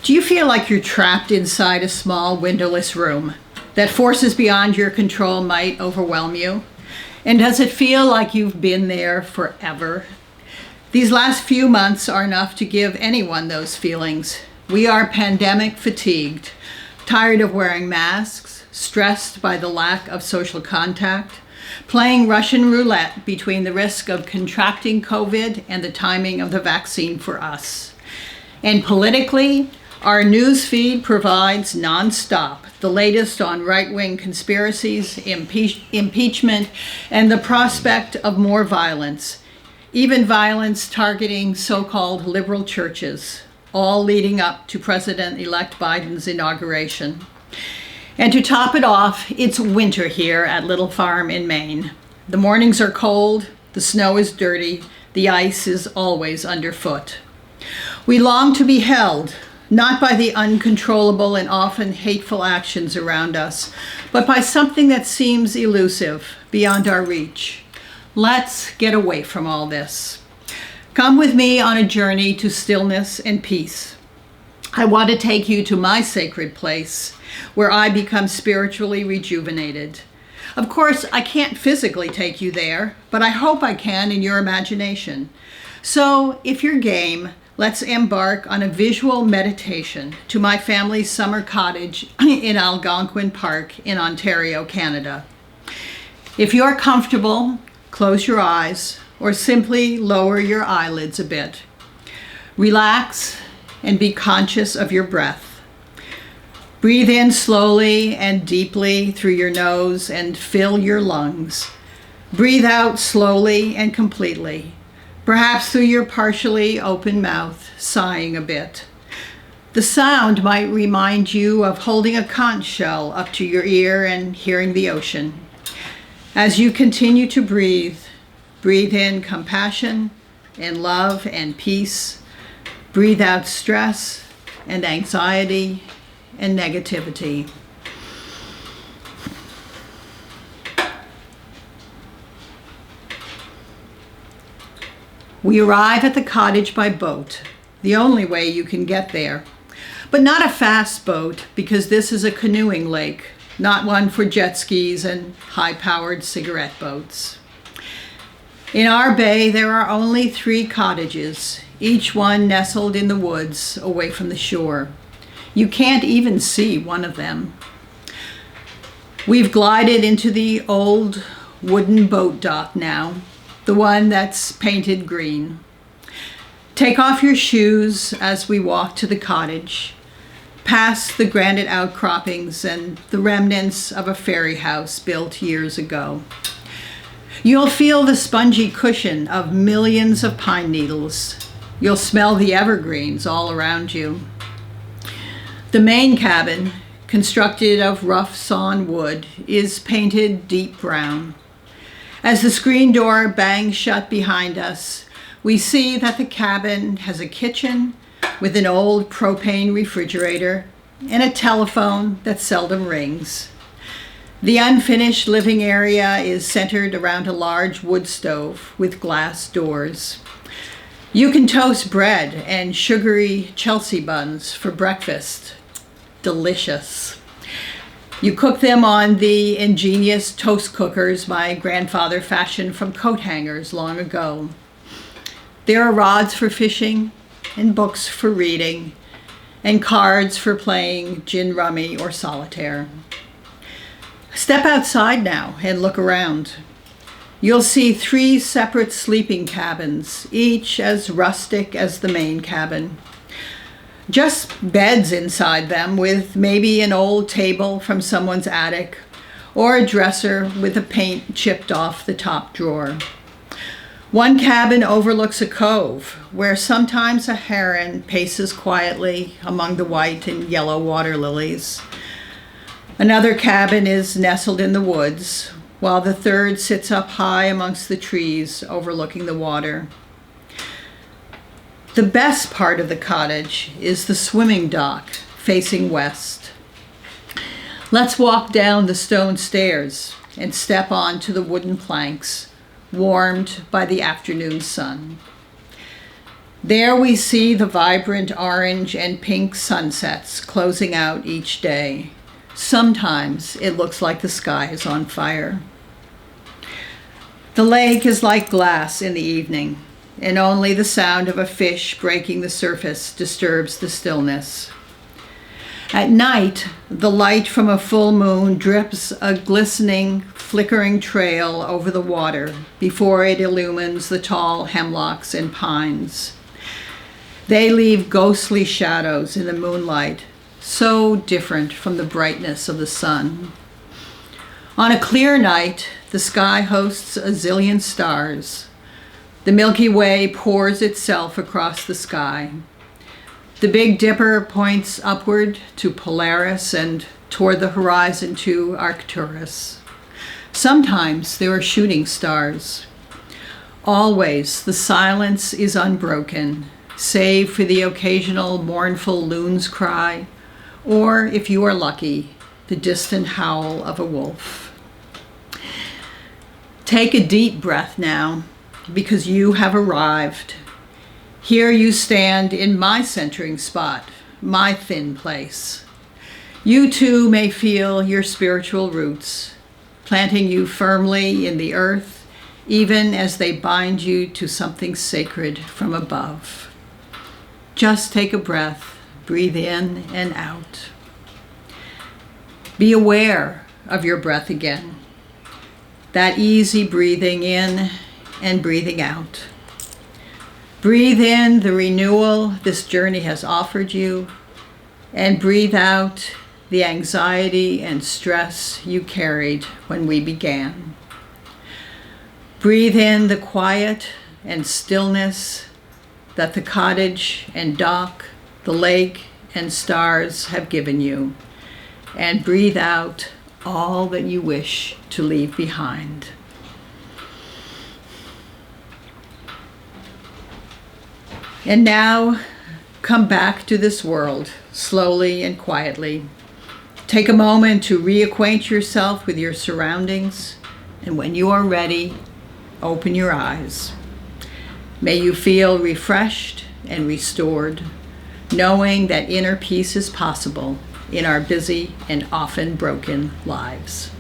Do you feel like you're trapped inside a small windowless room, that forces beyond your control might overwhelm you? And does it feel like you've been there forever? These last few months are enough to give anyone those feelings. We are pandemic fatigued, tired of wearing masks, stressed by the lack of social contact, playing Russian roulette between the risk of contracting COVID and the timing of the vaccine for us. And politically, our news feed provides nonstop the latest on right-wing conspiracies, impeachment, and the prospect of more violence, even violence targeting so-called liberal churches, all leading up to President-elect Biden's inauguration. And to top it off, it's winter here at Little Farm in Maine. The mornings are cold, the snow is dirty, the ice is always underfoot. We long to be held, not by the uncontrollable and often hateful actions around us, but by something that seems elusive, beyond our reach. Let's get away from all this. Come with me on a journey to stillness and peace. I want to take you to my sacred place, where I become spiritually rejuvenated. Of course, I can't physically take you there, but I hope I can in your imagination. So, if you're game, let's embark on a visual meditation to my family's summer cottage in Algonquin Park in Ontario, Canada. If you're comfortable, close your eyes or simply lower your eyelids a bit. Relax and be conscious of your breath. Breathe in slowly and deeply through your nose and fill your lungs. Breathe out slowly and completely, perhaps through your partially open mouth, sighing a bit. The sound might remind you of holding a conch shell up to your ear and hearing the ocean. As you continue to breathe, breathe in compassion and love and peace. Breathe out stress and anxiety and negativity. We arrive at the cottage by boat, the only way you can get there. But not a fast boat, because this is a canoeing lake, not one for jet skis and high-powered cigarette boats. In our bay, there are only 3 cottages, each one nestled in the woods away from the shore. You can't even see one of them. We've glided into the old wooden boat dock now, the one that's painted green. Take off your shoes as we walk to the cottage, past the granite outcroppings and the remnants of a ferry house built years ago. You'll feel the spongy cushion of millions of pine needles. You'll smell the evergreens all around you. The main cabin, constructed of rough sawn wood, is painted deep brown. As the screen door bangs shut behind us, we see that the cabin has a kitchen with an old propane refrigerator and a telephone that seldom rings. The unfinished living area is centered around a large wood stove with glass doors. You can toast bread and sugary Chelsea buns for breakfast. Delicious. You cook them on the ingenious toast cookers my grandfather fashioned from coat hangers long ago. There are rods for fishing and books for reading and cards for playing gin rummy or solitaire. Step outside now and look around. You'll see 3 separate sleeping cabins, each as rustic as the main cabin. Just beds inside them with maybe an old table from someone's attic or a dresser with the paint chipped off the top drawer. One cabin overlooks a cove where sometimes a heron paces quietly among the white and yellow water lilies. Another cabin is nestled in the woods, while the third sits up high amongst the trees overlooking the water. The best part of the cottage is the swimming dock facing west. Let's walk down the stone stairs and step onto the wooden planks, warmed by the afternoon sun. There we see the vibrant orange and pink sunsets closing out each day. Sometimes it looks like the sky is on fire. The lake is like glass in the evening, and only the sound of a fish breaking the surface disturbs the stillness. At night, the light from a full moon drips a glistening, flickering trail over the water before it illumines the tall hemlocks and pines. They leave ghostly shadows in the moonlight, so different from the brightness of the sun. On a clear night, the sky hosts a zillion stars. The Milky Way pours itself across the sky. The Big Dipper points upward to Polaris and toward the horizon to Arcturus. Sometimes there are shooting stars. Always the silence is unbroken, save for the occasional mournful loon's cry, or, if you are lucky, the distant howl of a wolf. Take a deep breath now, because you have arrived. Here you stand in my centering spot, my thin place. You too may feel your spiritual roots, planting you firmly in the earth, even as they bind you to something sacred from above. Just take a breath, breathe in and out. Be aware of your breath again, that easy breathing in and breathing out. Breathe in the renewal this journey has offered you, and breathe out the anxiety and stress you carried when we began. Breathe in the quiet and stillness that the cottage and dock, the lake and stars have given you, and breathe out all that you wish to leave behind. And now, come back to this world, slowly and quietly. Take a moment to reacquaint yourself with your surroundings, and when you are ready, open your eyes. May you feel refreshed and restored, knowing that inner peace is possible in our busy and often broken lives.